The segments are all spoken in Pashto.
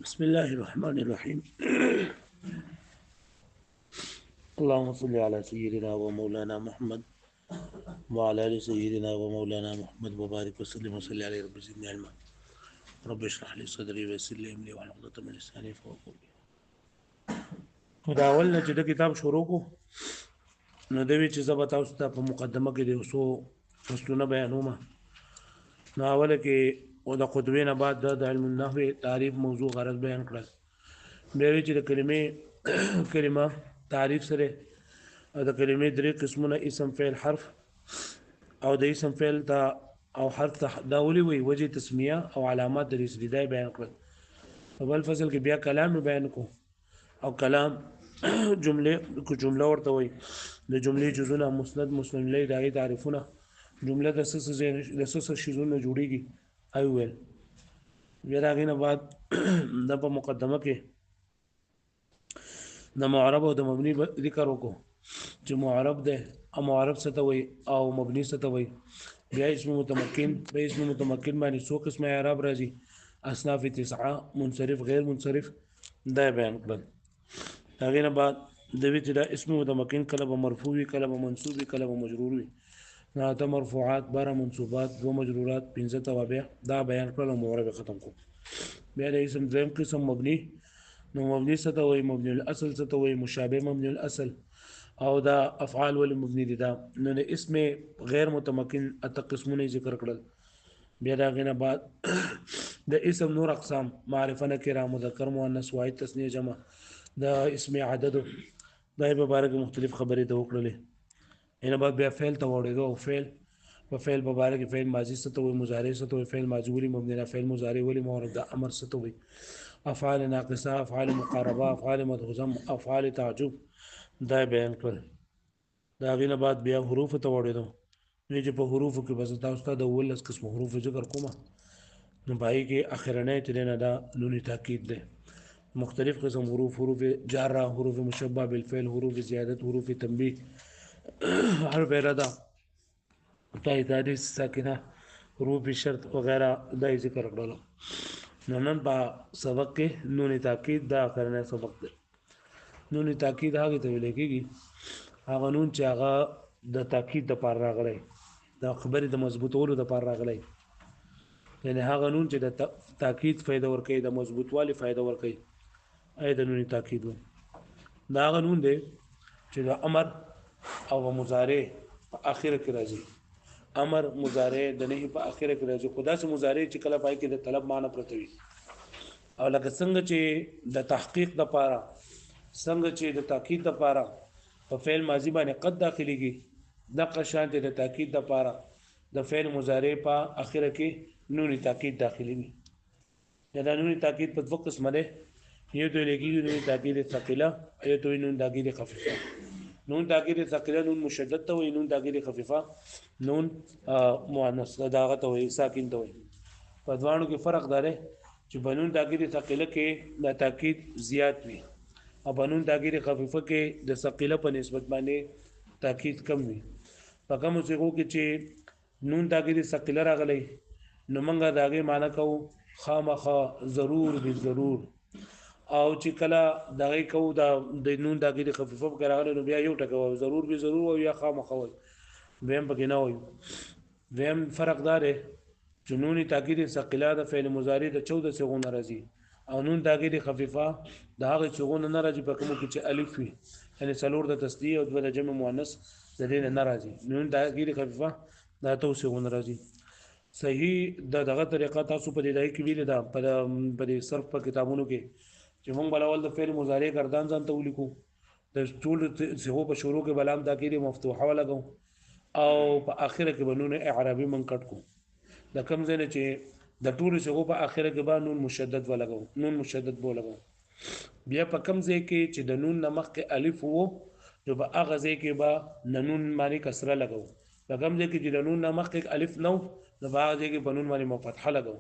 بسم الله الرحمن الرحيم. اللهم صل على سيدنا ومولانا محمد وعلى ال سيدنا ومولانا محمد وبارك وسلم وصل عليه رب زدني علما رب اشرح لي صدري ويسر لي امري واحلل عقدة من لساني يفقهوا قولي. دا اول نه چې د کتاب شروع کو نو دوی چې زه به تاسو ته په مقدمه کې د اوسو فصلونه بیانوم. نو اوله کې او د قطبې نه بعد د علم النحو تعریف موضوع غرض بیان کړل. بیا چې د کلمه تعریف سره او د کلمې درې قسمونه اسم فعل حرف او د اسم فعل ته او حرف ته دا ولي وي وجه تسمیه او علامات د رسیدای بیان کړل. په بل فصل کې بیا کلام بیان کو او کلام جمله ورته وي د جملې جزونه مسند مسلم له دغه تعریفونه جمله د څه شیزونه جوړیږي ای ویل. بیا دا غینه بعد د په مقدمه کې د معرب او د مبني ذکر وکړو چې معرب ده او معرب څه ته وایي او مبني څه ته وایي. بیا اسم متمکن په اسم متمکن باندې څو قسمه اعراب راځي اصناف تسعه منصرف غیر منصرف دا بیان کړل. هغه نه بعد د وی چې دا اسم متمکن کله به مرفوع وي کله به منصوب وي کله به مجرور وي. نه ته مرفوعات بار منصوبات دو مجرورات پنځه توابع دا بیان کړل او معرب ختم کو. بیا د اسم دریم قسم مبني نو مبني څه ته وایي مبني الاصل څه ته وایي مشابه مبني الاصل او دا افعال ول مبني دي دا نو د اسم غیر متمکن اته قسمونه ذکر کړل. بیا دا غینه بعد د اسم نور اقسام معرفه نکره مذکر مؤنث واحد تثنیه جمع دا اسم عدد دا په باره کې مختلف خبرې ته وکړلې. اینه بعد بیا فعل ته وړېدو او فعل په فعل په باره کې فعل ماضي څه ته وایي مضارع څه ته وایي فعل ماضي ولي مبني نه فعل مضارع ولي معرب دا امر څه ته وایي افعال ناقصه افعال مقاربه افعال مدغوزه افعال تعجب دا بیان کړل. دا غینه بعد بیا حروف ته وړېدو نه چې په حروفو کې بس تاسو ته د ولس قسم حروف ذکر کومه نو پای کې اخرنه چې نه دا نونی تاکید ده مختلف قسم حروف جاره حروف مشبہ بالفعل حروف زیادت حروف تنبیه حرف اراده تایید ساکنه حروف شرط وغیرہ دا ذکر کړل. نن په سبق کې نون تاکید دا اخرنه سبق ده. نون تاکید هغه ته ویل کېږي هغه نون چې هغه د تاکید د پار راغلی د خبرې د مضبوطولو د پار راغلی یعنی هغه نون چې د تاکید فائدہ ورکوي د مضبوطوالي فائدہ ورکوي اې د نون تاکید دا هغه نون دی چې د امر او مضارع په اخر کې راځي. امر مضارع د نه په اخر کې راځي خدا سه مضارع چې کله پای کې د طلب معنی پرته وي او لکه څنګه چې د تحقیق د پاره څنګه چې د تاکید د پاره په فعل ماضی باندې قد داخليږي د قشان د تاکید د پاره د فعل مضارع په اخر کې نون تاکید داخلي وي. دا نون تاکید په دوه قسمه ده یو ته لګي نون تاکید ثقيله یو ته نون تاکید خفيفه. نون تاکید ثقيله نون مشدد ته وي نون تاکید خفيفه نون مؤنث داغه ته وي ساکن ته وي. په دوانو کې فرق داره چې بنون تاکید ثقيله کې د تاکید زیات وي او بنون تاکید خفيفه کې د ثقيله په نسبت باندې تاکید کم وي. په کوم څه کې چې نون تاکید ثقيله راغلي نو منګه داغه معنی کو خامخا ضرور به ضرور او چې کله دغه کو د نون تاکید خفيفه کراغله نو بیا یو ټکو ضرور به ضرور او یا خامخا وي ویم پکې نه وي. ویم فرق دار جنون تاکید ثقيله د فعل مضارع د 14 صيغونه راځي او نون تاکید خفيفه د هغه صيغونه نه راځي په کوم کې چې الف وي یعنی څلور د تصدیه او د جمع مؤنث د دې نه راځي. نون تاکید خفيفه دا تو صيغونه راځي. صحیح دغه طریقه تاسو په دې دای کې ویل دا په دې صرف په کتابونو کې چې موږ بلول د فعل مضارع گردان ځان ته ولیکو د ټول صيغو په شروع کې بلام تاکید مفتوحه ولګو او په اخر کې بنون اعرابي من کټ کو د کوم ځای چې د ټول صيغو په اخر کې به نون مشدد ولګو نون مشدد بولګو. بیا په کوم ځای کې چې د نون نمخ کې الف وو نو په هغه ځای کې به نون معنی کسره لګو. په کوم ځای کې چې د نون نمخ کې الف نو نو په هغه ځای کې بنون معنی فتحه لګو.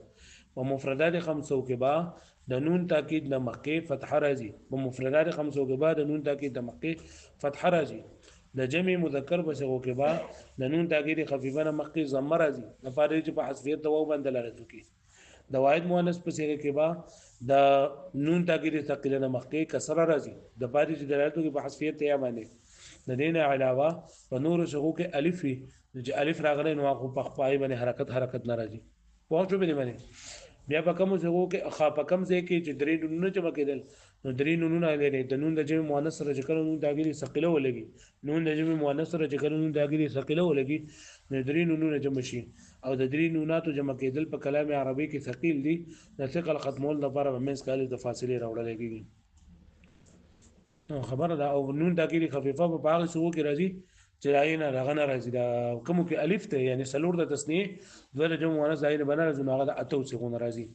په مفردات خمسو کې با د نون تاکید نمخ کې فتحه راځي. په مفردات خمسو کې با د نون تاکید نمخ کې فتحه راځي. د جمع مذکر بسغو کې با د نون تاکید خفيفه نمخ کې ضمه راځي. د فارغ په حذفیت او باندې دلالت کوي. د واحد مؤنث په صيغه کې با دا نون تاکید ثقيله نه مخکې کسره راځي د پاره چې دلالت کوي په حذفیت یا باندې د دې نه علاوه په نور شغو کې الف وي چې الف راغلی نو هغه په خپای باندې حرکت نه راځي پوه شو به باندې بیا په کوم ځای کې خا په کوم ځای کې چې درې نونونه جمع کېدل نو درې نونونه لري د نون د جمع مؤنث سره چې کله نون تاکید ثقيله ولګي نون د جمع مؤنث سره چې کله نون تاکید ثقيله ولګي نو درې نونونه جمع شي او د درې نوناتو جمع کېدل په کلام عربي کې ثقيل دي د ثقل ختمول لپاره به منځ کالي د فاصله راوړل کېږي خبره ده او نون تاکید خفيفه په هغه څو کې راځي چې راینه راغنه راځي دا کوم کې الف ته یعنی سلور د تسنیه دوه جمع مؤنث ځای نه بنا راځي نو هغه د اتو څخه راځي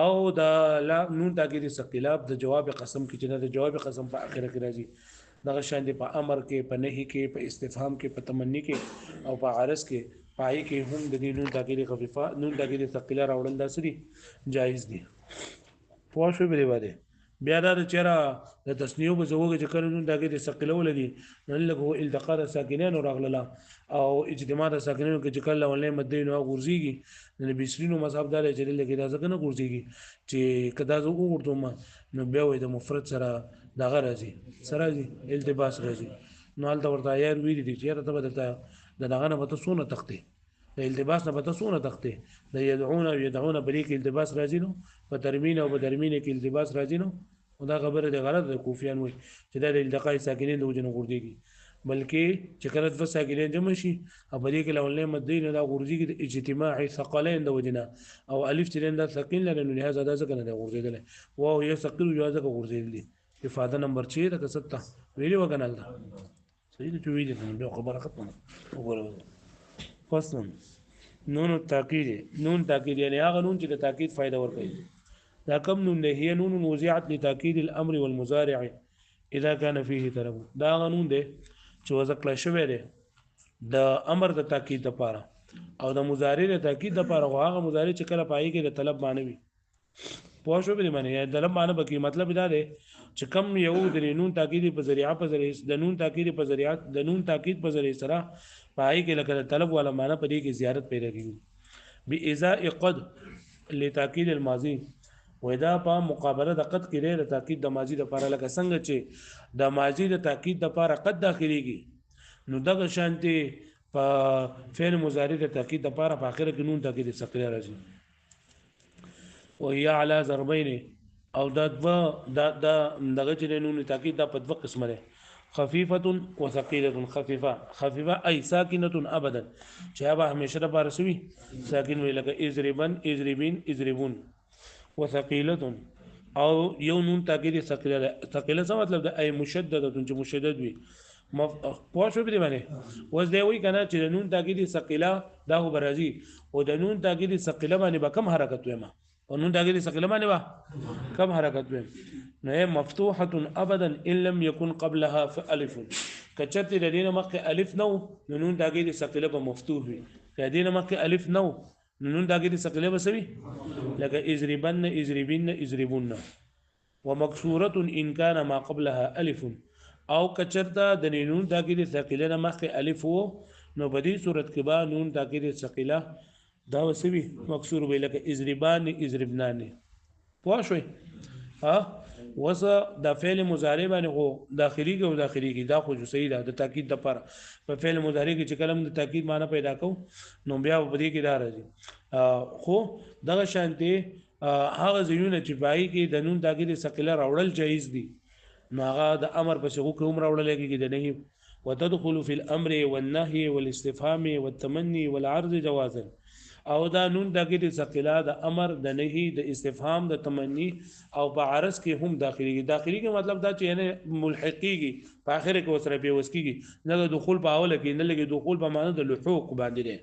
او دا لا نون تاکید ثقيله د جواب قسم کې چې د جواب قسم په اخره کې راځي دغه شان دي په امر کې په نهي کې په استفهام کې په تمنی کې او په عرض کې پای کې هم د دې نون تاکید خفيفه نون تاکید ثقيله راوړل داسري جایز دي پوه شو به دی بیا دا چیرې د تسنیو په زوګه چې کله نون تاکید ثقيله ولګي نو لګو التقاء د ساکنین راغله او اجتماع د ساکنینو کې چې کله ولې مدې نو غورځيږي د بيسرینو مذهب دار چې لګي دا ځکه نه غورځيږي چې کدا زه وګورم نو بیا وې د مفرد سره دغه راځي سره راځي التباس راځي نو حالت ورته یار ویل دي چې ته بدلته دغه نه به سونه تخته د التباس نه به سونه تخته د يدعون بریک التباس راځي نو په ترمین او په درمین کې التباس راځي نو دا خبره د غلط د کوفیان وي چې د التقاء ساکنین د وجنه غورځيږي بلکې چې کله د ساکنین جمع شي او په دې کې لولې مدین دا غورځيږي د اجتماعي ثقلین د وجنه او الف چې د ثقيل لري لهدا دا ځکه نه غورځیدل او یو ثقيل یو ځکه غورځیدل افاده نمبر 6 د 7 ویلي وګنل دا صحیح دی چې ویلي نو خبره ختمه وګوره فصل نون تاکید یعنی هغه نون چې د تاکید فائدہ ورکوي دا کم نون ده هي نون وضعت لتاکید الامر والمضارع اذا كان فيه طلب دا قانون ده چې وځکل شوی دی د امر د تاکید لپاره او د مضارع د تاکید لپاره هغه مضارع چې کله پای کې د طلب معنی وي پوه شو به معنی د طلب معنی به کې مطلب دا دی چې کم یو د نون تاکید په ذریعہ د نون تاکید په ذریعہ سره پای کې لکه طلب والا معنی په دې کې زیارت پیدا کیږي بإزاء قد لتاکید الماضي ودا په مقابله د قد کې د تاکید د ماضي لپاره لکه څنګه چې د ماضي د تاکید لپاره قد داخليږي نو دغه شانتي په فعل مضارع د تاکید لپاره په اخر کې نون تاکید ثقيله راځي وهي على ضربين او دا دغه چې نون تاکید د په دوه قسمه ده خفيفه وثقيله خفيفه اي ساكنه ابدا چې هغه همیشه لپاره سوي ساکن وی لکه اضربون وثقيله او یو نون تاکید ثقيله څه مطلب ده اي مشدده چې مشدد وي پوه شو به باندې وز دی وی کنه چې نون تاکید ثقيله دا هو برازي او د نون تاکید ثقيله باندې به کم حرکت وي او نون تاکید ثقيله باندې به کم حرکت وي نو مفتوحه ابدا ان لم يكن قبلها فالف کچته د دینه مخه الف نو نون تاکید ثقيله به مفتوح وي د دینه مخه الف نو نون تاکید ثقيله به سوي لکه اضربن ومكسوره ان كان ما قبلها الف او کچرتا د نون تاکید ثقيله نه مخه الف وو نو په دې صورت کې با نون تاکید ثقيله دا وسوي مکسور وی لکه اضربنان پوه شوي ها وس د فعل مضارع باندې خو داخلي کې دا خو صحیح ده د تاکید د پر په فعل مضارع کې چې کلم د تاکید معنی پیدا کو نو بیا په دې کې دا راځي خو دغه شانتي هغه زینونه چې پای کې د نون تاکید ثقيله راوړل جایز دي نو هغه د امر په شغو کې عمر راوړل کېږي د نهي وتدخل في الامر والنهي والاستفهام والتمني والعرض جوازا او دا نون تاکید ثقيله د امر د نهي د استفهام د تمني او په عرض کې هم داخلي مطلب دا چې نه ملحقيږي په اخر کې وسره به وسکيږي نه د دخول په اوله کې نه لګي دخول په معنی د لحوق باندې ده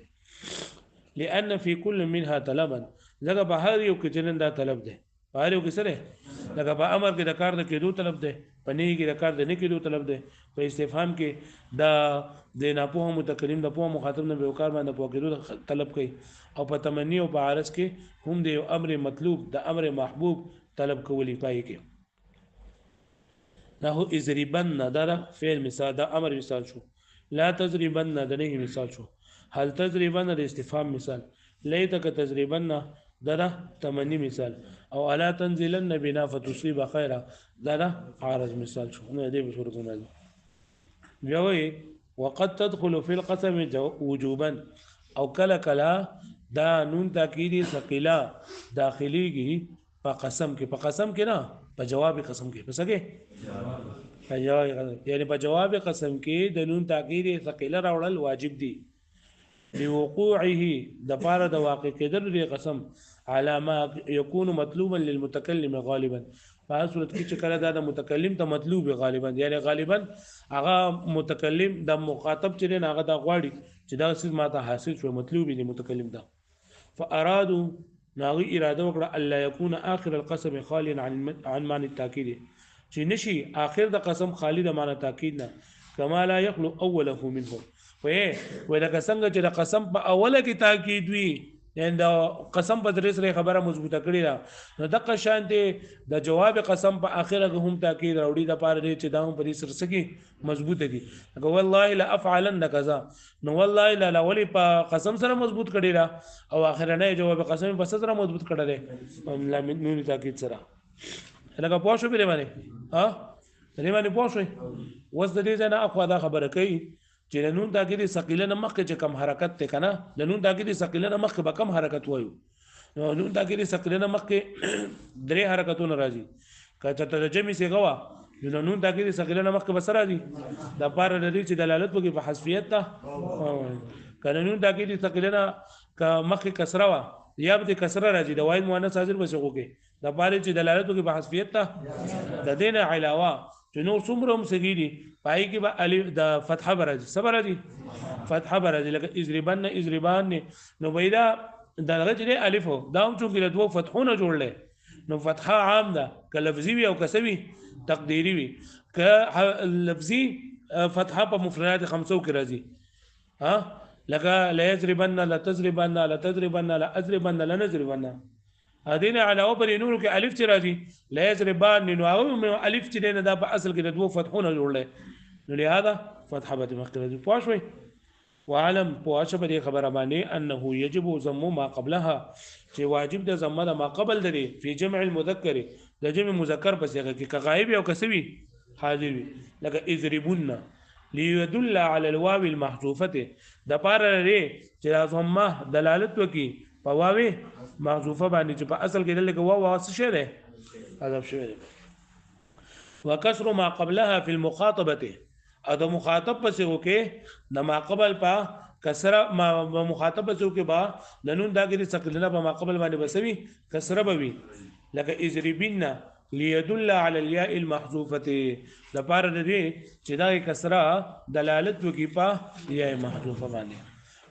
لان في كل منها طلبا لکه په هر یو کې جنن دا طلب ده په هر یو کې سره لکه په امر کې د کار د کېدو طلب ده په نهي کې د کار د نه کېدو طلب ده په استفهام کې دا د ناپوه متکلم د پوه مخاطب نه به کار باندې پوه کېدو طلب کوي او په تمنی او په عرض کې هم د امر مطلوب د امر محبوب طلب کولی پای کې دا هو اضربن دا فعل مثال دا امر مثال شو لا تضربن د نهي مثال شو هل تضربن د استفهام مثال ليتك تضربن دا تمنی مثال او الا تنزلن بنا فتصيب خيرا دا عارض مثال شو نو دې بشورتونه جوي وقد تدخل في القسم وجوبا او کلا دا نون تاکیدی ثقيله داخليږي په قسم کې نه په جواب قسم کې پس کې یعنی په جواب قسم کې د نون تاکیدی ثقيله راوړل واجب دي لوقوعه د پاره د واقع کېدل د قسم على ما يكون مطلوبا للمتكلم غالبا په صورت کې چې کله دا د متکلم ته مطلوب غالبا یعنی غالبا هغه متکلم د مخاطب چې نه هغه د غواړي چې دا څه ماته حاصل شو مطلوب دی متکلم دا فارادوا ناغي اراده وکړه الله يكون اخر القسم خاليا عن معنى التاكيد چې نشي اخر د قسم خالی د معنی تاکید نه کما لا يخلو اوله منه ولکه څنګه چې د قسم په اوله کې تاکید وي ان د قسم په درې سره خبره مضبوطه کړی دا نو دغه شانته د جواب قسم په اخره کې هم تاکید راوړي د پاره دې چې دا هم په دې سره سکی مضبوطه دي والله لا افعلن كذا نو والله لا ولي په قسم سره مضبوط کړی دا او اخره نه جواب قسم په سره مضبوط کړی دی نو تاکید سره لکه پوه شو به باندې ها دې باندې پوه شو وس د دې نه اخوا دا خبره کوي چې لنون تاکید ثقيله نه مخکې چې کم حرکت ته کنه لنون تاکید ثقيله نه مخکې به کم حرکت وایو نو لنون تاکید ثقيله نه مخکې درې حرکتونه راځي کله ترجمه سی غوا لنون تاکید ثقيله نه مخکې بسره دي د پاره لري چې دلالت وکړي په حذفیت ته کله لنون تاکید ثقيله نه مخکې کسره وا یا به کسره راځي د واحد مؤنث حاضر بشغو کې د پاره چې دلالت وکړي په حذفیت ته د دینه علاوه چې نور څومره هم سګيدي پای کې به الف د فتحه برازي صبر راځي فتحه برازي لکه اضربان نو پیدا دغه چې الف دا هم چې له دوه فتحونه جوړل نو فتحه عام ده ک لفظي وي او کسوي تقديري وي ک لفظي فتحه په مفردات خمسو کې راځي ها لکه لا يضربن لا تضربن لا تضربن لا اضربن لا نضربن هذين علاوه پر نور کې الف چې راځي لا يضربان نو او الف چې نه دا په اصل کې د دوه فتحونه جوړل نو لهذا فتحه به مخکې پوښوي وعلم پوښه په دې خبره باندې انه يجب ضم ما قبلها چې واجب د ضم ما قبل دري په جمع المذکر د جمع مذکر په صيغه کې غایب او کسوي حاضر وي لکه اضربن ليدل على الواو المحذوفه د پاره لري چې ضمه دلالت وکي په واو محذوفه باندې چې په اصل کې دلته واو څه شه ده حذف شوی ده وكسر ما قبلها في المخاطبه اده مخاطب پسې وکي د ما قبل په کسره ما مخاطب پسې وکي با لنون داګري ثقلنا په ما قبل باندې بسوي کسره بوي لکه اضربنا ليدل على الياء المحذوفه د پاره دې چې دا کسره دلالت وکي په یاء محذوفه باندې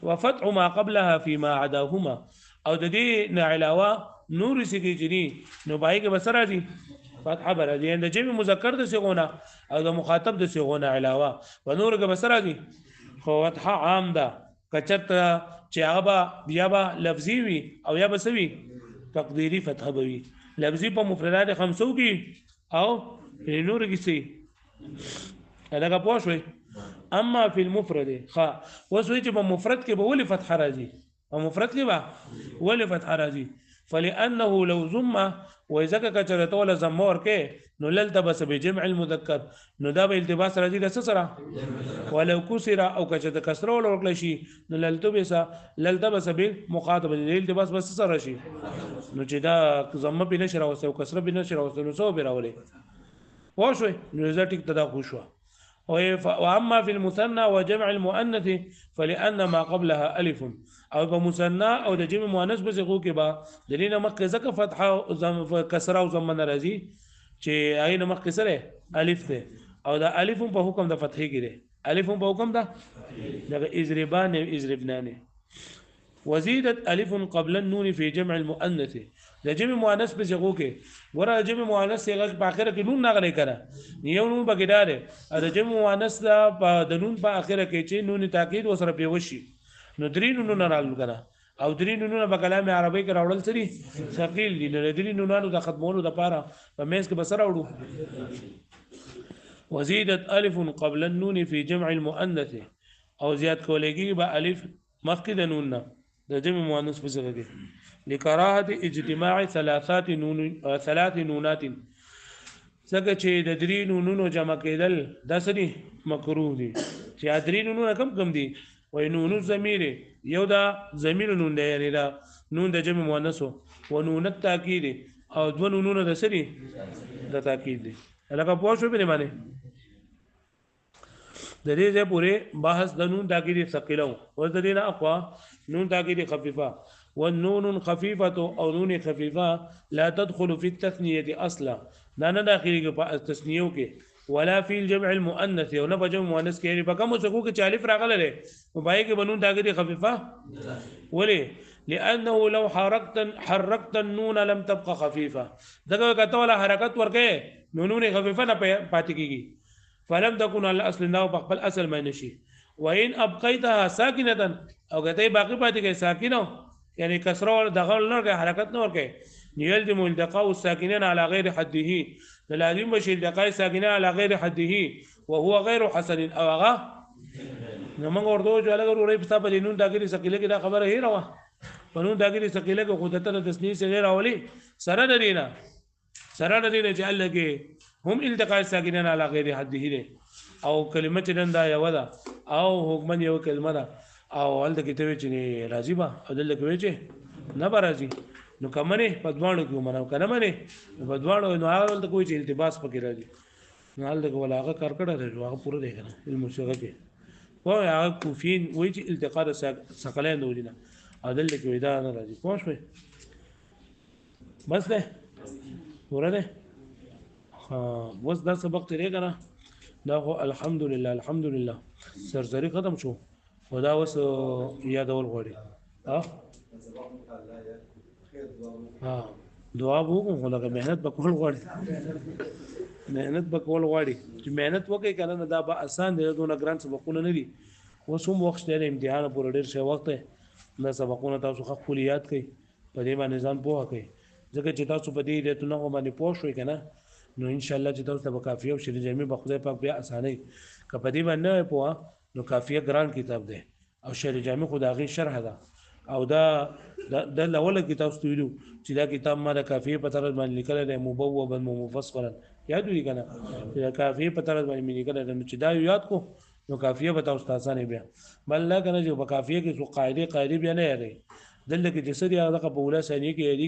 وفتح ما قبلها فيما عداهما او د دې نه علاوه نور سګي جني نو پای کې بسره دي فتحه بر دي د جمع مذکر د صيغونه او د مخاطب د صيغونه علاوه و نور کې بسره دي خو فتحه عام ده کچت چې هغه بیا به لفظي وي او یا بسوي تقديري فتحه بوي لفظي په مفردات خمسو کې او نور کې سي هغه پوښوي اما في المفرد خا وسوي چې په مفرد کې به ولې فتحه راځي او مفرد کې به ولې فتحه راځي فلانه لو ضم واذا كثرت ولا زمور کې نو للتبس بجمع المذكر نو دا به التباس راځي د سره ولو كسر او کچته کسر ول ورکل شي نو للتبس بالمخاطب الالتباس بس سره شي نو چې دا ضم به نشر او کسر به نشر او نو سو به راولي واښوي نو زه ټیک تدا خوشوا واما في المثنى وجمع المؤنث فلان ما قبلها الف او په مثنى او د جمع مؤنث به زغو کې با دلینا مکه زکه فتحه او کسره او ضم ناراضي چې اين مکه سره الف ته او دا الف په حکم د فتحې کې ده الف په حکم ده دغه اضربان اضربنان وزيدت الف قبل النون في جمع المؤنث د جمع مؤنث په زغو کې ورا جمع مؤنث څنګه په اخره کې نون نغلې کړه یو نون بګیدار د جمع مؤنث د نون په اخره کې چې نون تاکید وسره پیوشي نو درې نونونه راغلل کنه او درې نونونه په کلام عربی کې راوړل سری ثقيل دي نو درې نونانو د ختمولو د پاره په مېز کې بسره وړو وزيدت الف قبل النون في جمع المؤنث او زیات کولېږي به الف مخکې د نون نه د جمع مؤنث په صيغه کې لکراهه اجتماع ثلاث نونات څنګه چې د درې نونونو جمع کېدل دا سړي مکروه دي چې درې نونونه کم دي وای نونو ضمیر یو دا ضمیر نون دی یعنی دا نون د جمع مؤنث او نون التاکید او دو نونونه د سړي د تاکید دي لکه پوه شو به باندې د دې ځای پورې بحث د نون تاکید ثقيله او د دې نه اقوا نون تاکید خفيفه والنون خفيفه او نون خفيفه لا تدخل في التثنيه اصلا دا نه داخلي په تثنیو کې ولا في الجمع المؤنث او نه په جمع مؤنث کې په کوم څه کې چالف راغله له مبای کې بنون تاکید خفيفه ولي لانه لو حركت النون لم تبقى خفيفه دغه کته ولا حرکت ورکه نون خفيفه نه پاتې کیږي فلم تكن على الاصل نو بخبل اصل ما نشي وان ابقيتها ساكنه او کته باقی پاتې کې ساکنه يعني كسره ولا دغه نه حرکت نه ورکه يلزم التقاء الساكنين على غير حده لازم بشي التقاء الساكنين على غير حده وهو غير حسن او غا نو موږ ورته جو لګو ورې په تاسو نون داګری ثقيله کې دا خبره هي راوه پنون داګری ثقيله کې خودته د تسنیه سے غیر اولي سره درینا چې الله کې هم التقاء الساكنين على غير حده او کلمه چې نن دا یو ده او حکم یو کلمه ده او ول د کتابه چې راځي با او دلته کوي چې نه راځي نو کمنه پدوانو کې منو کنه منه پدوانو نو هغه ته کوئی چې التباس پکې راځي نو حال دغه ولاغه کارکړه راځي هغه پوره دی کنه علم شغه کې و هغه کوفین وایي چې التقاء ثقلین دولینه عدل کې ودا نه راځي پوه شوي بس ده پوره ده ها بس دا سبق تیرې کنه دا خو الحمدلله سرسری ختم شو خدا وس یادول غواړي ها دعا وکړو خو لکه مهنت وکول غواړي چې مهنت وکړي کنه دا به آسان دی دونه ګران سبقونه نه دي اوس هم وخت دی امتحان پورې ډېر شی وخت دی دا سبقونه تاسو خپل یاد کړئ په دې باندې ځان پوهه کړئ ځکه چې تاسو په دې ریتونه باندې پوه شئ کنه نو ان شاء الله چې تاسو ته کافیه او شری جامع په خدای پاک بیا اسانه کپه دې باندې پوهه نو کافیه ګران کتاب دی او شری جامع خدای شرح ده او دا د اول کتاب ستویلو چې دا کتاب ما د کافیه په طرز باندې لیکل دی مبوبا مفصلا یاد وی کنه دا کافیه په طرز باندې لیکل دی چې دا یاد کو نو کافیه به تاسو اسانه بیا بل لا کنه چې په کافیه کې څو قاعده بیا نه یادي دلته کې جسدي هغه په اوله ثانیه کې یادي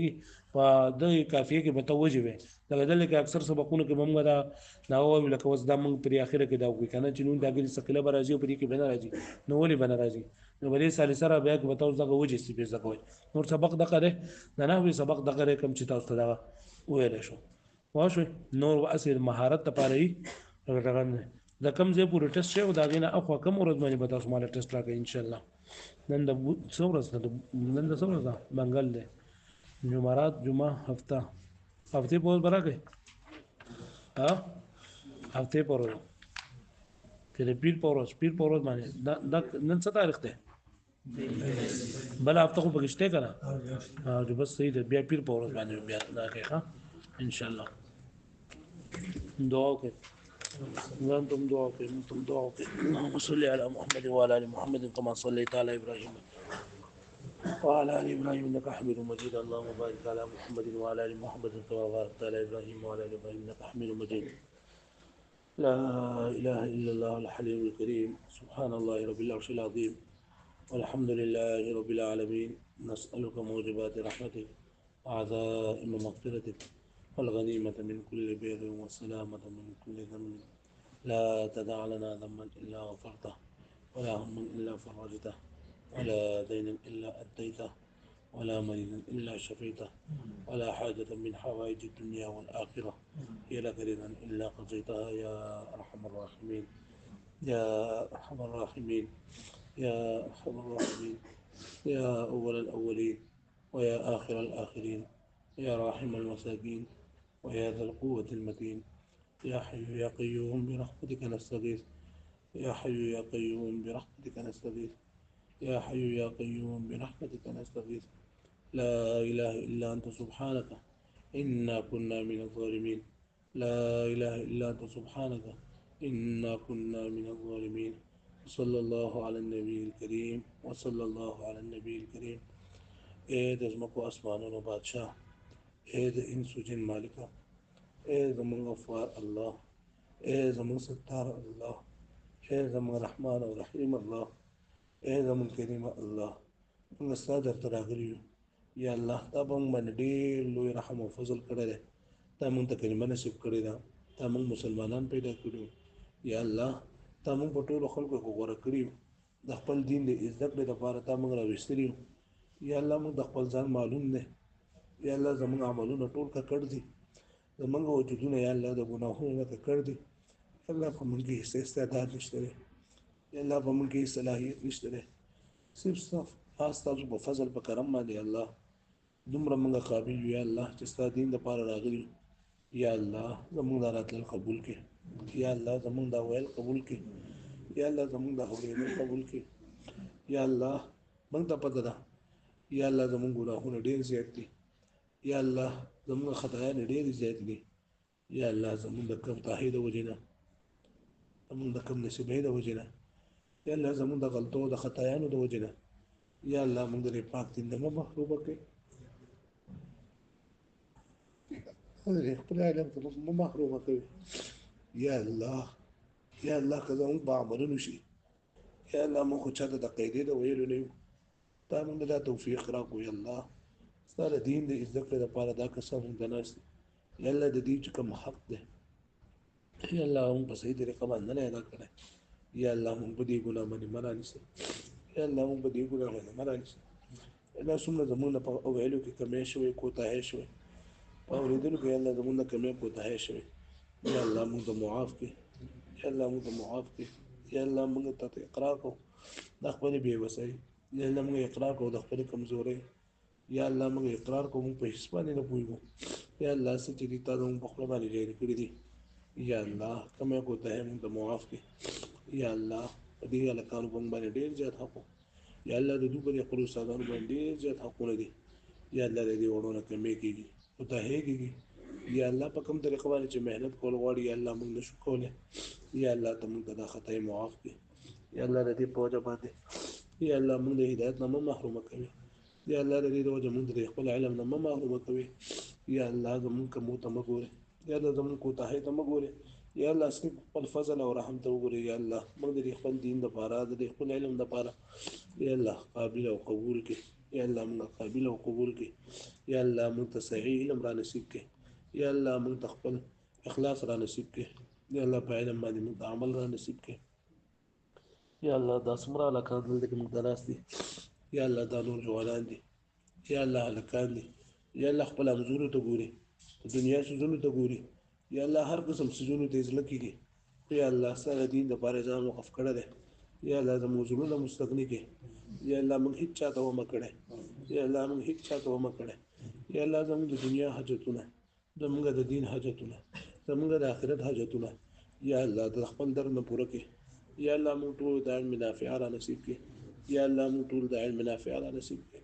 په د کافیه کې متوجه وي دا دلته کې اکثر سبقونه کې موږ دا نو لکه وس دا موږ پر اخره کې دا وی کنه چې نو دا ګل ثقيله برازي او په دې کې بنا راځي نو ولي بنا راځي نو بلې سال سره بیا کې بتاو دغه وجه سي به زکوي نور سبق دغه ده نه سبق دغه کم چې تاسو ته دا ویل شو واښو نور اصل مهارت ته پاره یې دا کم ځای پورې ټیسټ شو دا غینه اخو کم ورځ باندې به تاسو مال ټیسټ راکړئ ان شاء الله نن د څورز ده منګل ده جمعرات جمعه هفته په برابر ها هفته په ورځ کې پیر په ورځ باندې دا نن څه تاریخ ده بل هفته خو پکشته کنه او بس صحیح ده بیا پیر په ورځ باندې بیا دا کې ها ان شاء الله دعا وکړئ وانتم دعاء اللهم صل على محمد وعلى ال محمد كما صليت على ابراهيم وعلى ال ابراهيم انك حميد مجيد اللهم بارك على محمد وعلى ال محمد كما باركت على ابراهيم وعلى ال ابراهيم انك حميد مجيد لا اله الا الله الحليم الكريم سبحان الله رب العرش العظيم والحمد لله رب العالمين نسألك موجبات رحمتك وعزائم مغفرتك والغنيمة من كل بر والسلامة من كل ذنب لا تدع لنا ذنبا إلا غفرته ولا هما إلا فرجته ولا دينا إلا أديته ولا مريضا إلا شفيته ولا حاجة من حوائج الدنيا والآخرة هي لك رضا إلا قضيتها يا أرحم الراحمين يا أرحم الراحمين يا أرحم الراحمين يا أول الأولين ويا آخر الآخرين يا راحم المساكين ويا ذا القوة المتين يا حي يا قيوم برحمتك نستغيث يا حي يا قيوم برحمتك نستغيث يا حي يا قيوم برحمتك نستغيث لا إله إلا أنت سبحانك إنا كنا من الظالمين لا إله إلا أنت سبحانك إنا كنا من الظالمين صلى الله على النبي الكريم وصلى الله على النبي الكريم. اے د ځمکو اسمانونو بادشاه، اے د انسو جن مالکه، اے زمون غفار الله، اے زمون ستار الله، اے زمون رحمان او رحیم الله، اے زمون کریم الله. موږ ستا درته راغلي یو یا الله، تا به موږ باندې ډېر لوی رحم او فضل کړی دی. تا موږ ته کلمه نصیب کړې ده، تا موږ مسلمانان پیدا کړي یو یا الله. تا موږ په ټولو خلکو کې غوره کړي یو، د خپل دین د زده کړې لپاره تا موږ راویستلي یو یا الله. موږ د خپل ځان معلوم دی یا الله، زموږ عملونه ټول ککړ دي، زموږ وجودونه یا الله د ګناهونو نه ککړ دي یا الله. په موږ کې هېڅ استعداد نشته دی یا الله، په موږ کې هېڅ صلاحیت نشته دی، صرف ستاسو په فضل په کرم باندې الله دومره موږ قابل یو یا الله چې ستا دین دپاره راغلي یا الله. زموږ دا راتلل قبول کړي یا الله، زموږ دا ویل قبول کړي یا الله، زموږ دا اورېدل قبول کړي یا الله. موږ ته پته ده یا الله، زموږ ګناهونه ډېر زیات دي یا الله، زموږ خطايانې ډېرې زیاتې دي یا الله. زموږ د کم تاهۍ د وجې نه، زموږ د کم نصیبۍ د وجې نه یا الله، زموږ د غلطو د خطايانو د وجې نه یا الله، موږ د دې پاک دین نه مه محرومه کړې، د خپل علم څخه مه محرومه کوي یا الله. یا الله، که زموږ په عملونو شي یا الله، موږ خو چاته د قاعدې د ویلو نه یو، تا موږ دا توفیق راکړو یا الله. ستا د دین د زده کړې لپاره دا کسان موږ ته ناست دي یا الله. د دې چې کوم حق دی یا الله، موږ په صحیح طریقه باندې نه ادا کړی یا الله. موږ په دې ګناه باندې مه رانیسئ یا الله، موږ په دې ګناه باندې مه رانیسئ یا الله. څومره زموږ نه په ویلو کې کمی شوی، کوتاهي شوی، په اورېدلو کې یا الله زموږ نه کمی کوتاهي شوی یا الله، موږ ته معاف کړي یا الله، موږ ته معاف کړي یا الله. موږ ته اقرار کوو د خپلې بېوسۍ یا الله، موږ اقرار کوو د خپلې کمزورۍ یا الله. موږ اقرار کوو موږ په هېڅ باندې نه پوهېږو یا الله. څه چې دي تا زموږ په خوله باندې جاري کړي دي یا الله، کمی کوتاهي موږ ته معاف کړي یا الله. په دې هلکانو په موږ باندې ډېر زیات حق و یا الله، د دوی په دې خپلو استادانو باندې ډېر زیات حقونه دي یا الله. د دې وړو نه کمی کېږي، کوتاهي کېږي یا الله. په کوم طریقه باندې چې محنت کول غواړي یا الله، موږ نشو کولی یا الله. ته موږ ته دا خطای معاف کړي یا الله. د دې په وجه باندې یا الله، موږ د هدایت نه مه محرومه کوي یا الله. د دې د وجه موږ د خپل علم نه مه محرومه کوي یا الله. زموږ کمو ته مه ګورې یا الله، زموږ کوتاهۍ ته مه ګورې یا الله. صرف خپل فضل او رحم ته وګورې یا الله. موږ د خپل دین دپاره، د خپل علم دپاره یا الله قابل او قبول کړي یا الله. موږ قابل او قبول کړي یا الله. موږ ته صحیح علم را نصیب کړي یا الله. موږ ته خپل اخلاص را نصیب کړي یا الله. په علم باندې موږ ته عمل را نصیب کړي یا الله. دا څومره هلکان دلته کې موږ ته ناست دي یا الله، دا نور جوانان دي یا الله، هلکان دي یا الله. خپل امزورو ته ګوري، د دنیا څیزونو ته ګوري یا الله. هر قسم څیزونو ته زړه کېږي یا الله. ستا د دین دپاره ځان وقف کړی دی یا الله. زموږ زړونه مستغني کړي یا الله. موږ هېڅ چاته ومه کړی یا الله، موږ هېڅ چاته ومه کړی یا الله. زموږ د دنیا حاجتونه، زموږ د دین حاجتونه، زموږ د آخرت حاجتونه یا الله د خپل در نه پوره کړي یا الله. موږ ټول د علم نافعه را نصیب کړي یا الله. موږ ټول د علم نافعه را نصیب کړي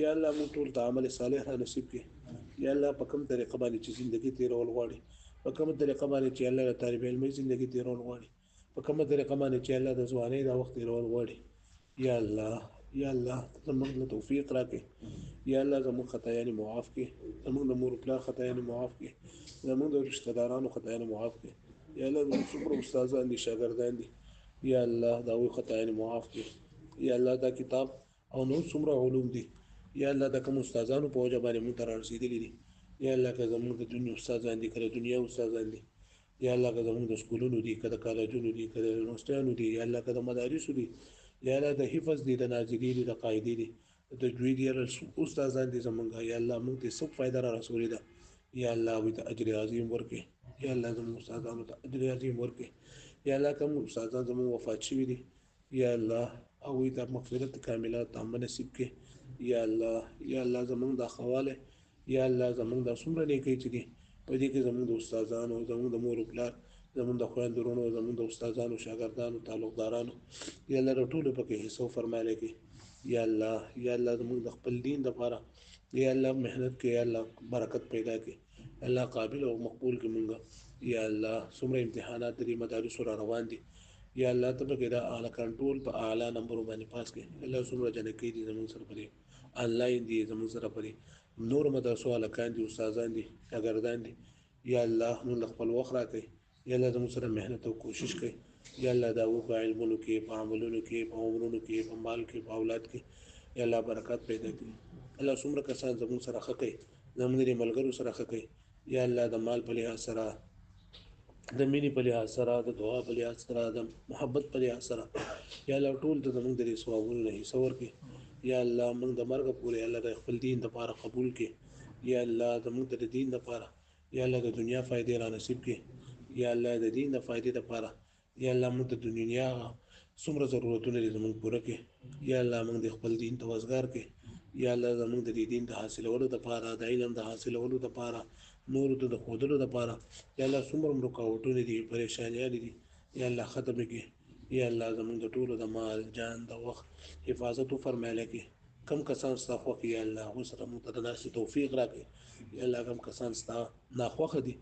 یا الله. موږ ټول د عمل صالح را نصیب کړي یا الله. په کوم طریقه باندې چې زندگی تیرول غواړي، په کومه طریقه باندې چې الله د طالب علمي زندگی تیرول غواړي، په کومه طریقه باندې چې الله د ځوانۍ دا وخت تیرول غواړي یا الله. یا الله، زموږ له توفیق راکړي یا الله. زموږ خطایانې معاف کړي، زموږ د مور پلار خطایانې معاف کړي، زموږ د رشته دارانو خطایانې معاف کړي یا الله. زموږ څومره استادان دي، شاګردان دي یا الله، د هغوی خطایانې معاف کړي یا الله. دا کتاب او نور څومره علوم دي یا الله، د کوم استادانو په وجه باندې موږ ته را رسېدلي دي یا الله. که زموږ د دنیا استادان دي، که د دنیا استادان دي یا الله، که زموږ د سکولونو دي، که د کالجونو دي، که د یونیورسټیانو دي یا الله، که د مدارسو دي یا الله، د حفظ دي، د ناظري دي، د قاعدې دي، د تجوید یا استادان دي زموږ یا الله. موږ ته څه فایده را رسولې ده یا الله. هغوی ته اجر عظیم ورکړي یا الله. زموږ استادانو ته اجر عظیم ورکړي یا الله. کوم استادان زموږ وفات شوي دي یا الله، هغوی ته مغفرت کامله تامه نصیب کړي یا الله. یا الله، زموږ دا خواله یا الله، زموږ دا څومره نیکۍ چې دي په دې کې زموږ د استادانو، زموږ د مور و پلار، زموږ د خویندو ورونو، زموږ د استادانو، شاګردانو، تعلقدارانو یا الله، د ټولو پکې حصه فرمایلی کړي یا الله. یا الله، زموږ د خپل دین دپاره یا الله محنت کې یا الله برکت پیدا کړي الله. قابل او مقبول کړي مونږ یا الله. څومره امتحانات د دې مدارسو را روان دي یا الله ته پکې دا اعلی کنټرول په اعلی نمبر باندې پاس کړي الله څومره جنکې دي زموږ سره پرې آنلاین دي زموږ سره پرې نور مدرسو هلکان دي استادان دي شاګردان دي یا الله موږ خپل وخت راکړي یا الله زموږ سره مهنت او کوشش کوي یا الله دا په علمونو کې په عملونو کې په عمرونو کې په مال کې په اولاد کې یا الله برکات پیدا کړي الله څومره کسان زموږ سره ښه کوي زموږ د ملګرو سره ښه کوي یا الله د مال په لحاظ سره د مینې په لحاظ سره د دعا په لحاظ سره د محبت په لحاظ سره یا الله ټول ته زموږ د ثوابونو نه حصه ورکړي یا الله موږ د مرګ پورې الله د خپل دین لپاره قبول کړي یا الله زموږ د دین لپاره یا الله د دنیا فائدې را نصیب کړي یا الله د دین د فائدې لپاره یا الله موږ د دنیا څومره ضرورتونه لري زموږ پوره کړي یا الله موږ د خپل دین توازګار کړي یا الله زموږ د دین د حاصلولو لپاره د علم د حاصلولو لپاره نور ته د خودلو لپاره یا الله څومره رکاوټونه دي پریشانیاں دي یا الله ختم کړي یا الله زموږ د ټولو د مال جان د وخت حفاظت فرمایله کړي کم کسان ستاسو خو یا الله هو سره موږ ته د توفیق راکړي یا الله کم کسان ستاسو ناخوخه دي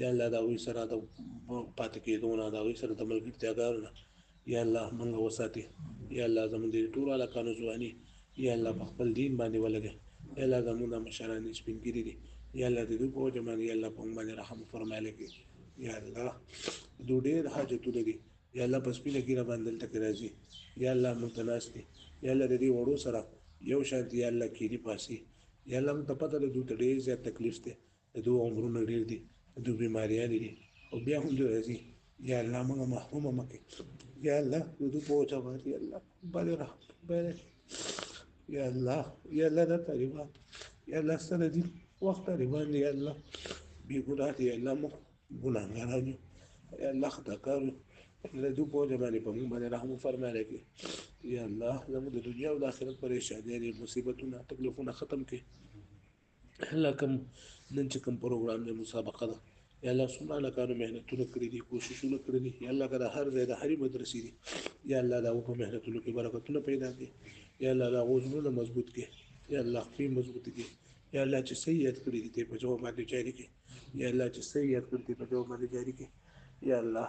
یا الله دا وی سره د پات کېدونه دا وی سره د ملګرتیاګانو یا الله موږ وساتي یا الله زموږ د ټولو علاقانو ځواني یا الله په خپل دین باندې ولګي یا الله زموږ د مشران سپینګری دي یا الله دې په جمان یا الله په باندې رحم فرمایله کې یا الله دوی ډېر حاجتونه دي یا الله پس پیله کې را باندې تک راځي یا الله متناسي یا الله دې وړو سره یو شانتي یا الله کې دي پاسي یا الله ته پته ده دوی ته ډېر زیات تکلیف ده دوی عمرونه ډېر دي دوی بیماریاں دي او بیا هم دوی راځي یا الله موږ محروم مکه یا الله دوی په چا باندې الله باندې رحم باندې یا الله دا طالبان یا الله سره دي وخت طالبان یا الله بی ګناه دي الله مو ګناهګاران یا الله خطا کارو له دوی په باندې په موږ باندې رحم فرمایله کې یا الله زموږ د دنیا او د آخرت پریشانۍ مصیبتونه تکلیفونه ختم کړي الله کوم نن چې کوم پروګرام دی مسابقه ده یا الله سبحانه کانو مهنتونه کړې دي کوششونه کړې دي یا الله کړه هر ځای د هرې مدرسې دي یا الله دا په مهنتونو کې برکتونه پیدا کړي یا الله دا غوښنه مضبوط کړي یا الله خپل مضبوط کړي یا الله چې سیئات کړې دي په جواب باندې جاری کړي یا الله چې سیئات کړې دي په جواب باندې جاری کړي یا الله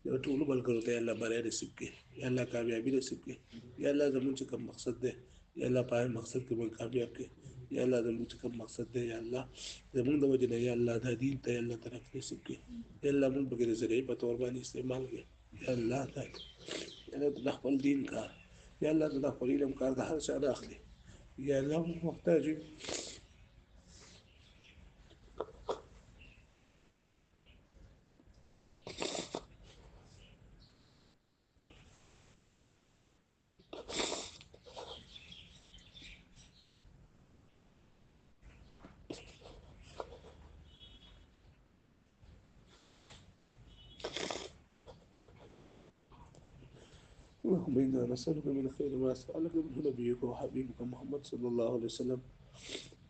یو ټول ملګرو ته الله بریا نصیب کړي یا الله کامیابی نصیب کړي یا الله زموږ چې کوم مقصد ده یا الله پای مقصد کې موږ کامیاب کړي یا الله زموږ چې کوم مقصد ده یا الله زموږ د وجه نه یا الله د دین ته الله طرف نصیب کړي یا الله موږ به د ذریعہ په تور باندې استعمال کړي یا الله د خپل دین کار یا الله د خپل علم کار د هر څه اخلي یا الله محتاج اللهم إنا نسألك من خير ما سألك منه نبيك وحبيبك محمد صلى الله عليه وسلم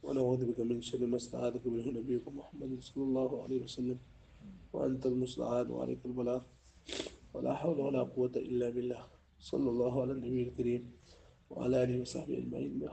ونعوذ بك من شر ما استعاذك منه نبيك محمد صلى الله عليه وسلم وأنت المستعان وعليك البلاغ ولا حول ولا قوة إلا بالله صلى الله على النبي الكريم وعلى آله وصحبه أجمعين.